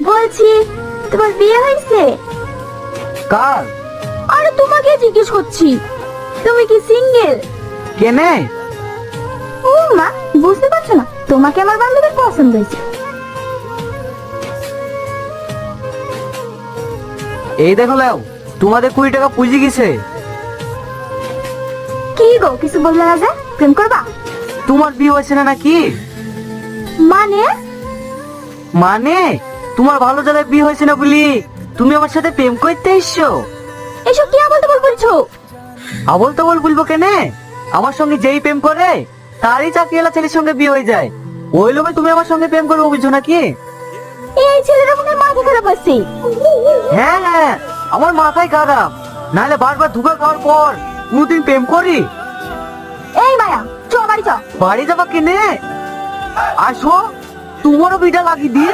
বলছি তোমার বিয়ে হয়েছে? কার? আরে তোমাকে জিজ্ঞেস করছি, তুমি কি সিঙ্গেল? কেনে? ও মা, বুঝতে পারছো না? তোমাকে আমার বান্ধবীর পছন্দ হয়েছে। এই দেখো লাও, তোমাদের 20 টাকা পুঁজি গেছে। কি গো, কিছু বললে না যে? প্রেম করবা? তোমার বিয়ে হয়েছে না নাকি? মানে? মানে তোমার ভালো জায়গায় বিয়ে হয়েছে না বলি তুমি আমার সাথে প্রেম করতে এসছো? এসব কি আবল তাবল বলছো? আবল তাবল বলবো কেনে? আমার সঙ্গে যেই প্রেম করে তারই চাকরিওয়ালা ছেলের সঙ্গে বিয়ে হয়ে যায়। ওই লোভে তুমি আমার সঙ্গে প্রেম করবে বুঝছো নাকি? এই ছেলেটা মনে হয় মাথা খারাপ আছে। হ্যাঁ হ্যাঁ, আমার মাথায় খারাপ, নাহলে বারবার ধোঁকা খাওয়ার পর কোনদিন প্রেম করি? এই মায়া, চল বাড়ি চল। বাড়ি যাবা কেনে? আসো, তোমারও বিটা লাগিয়ে দিয়ে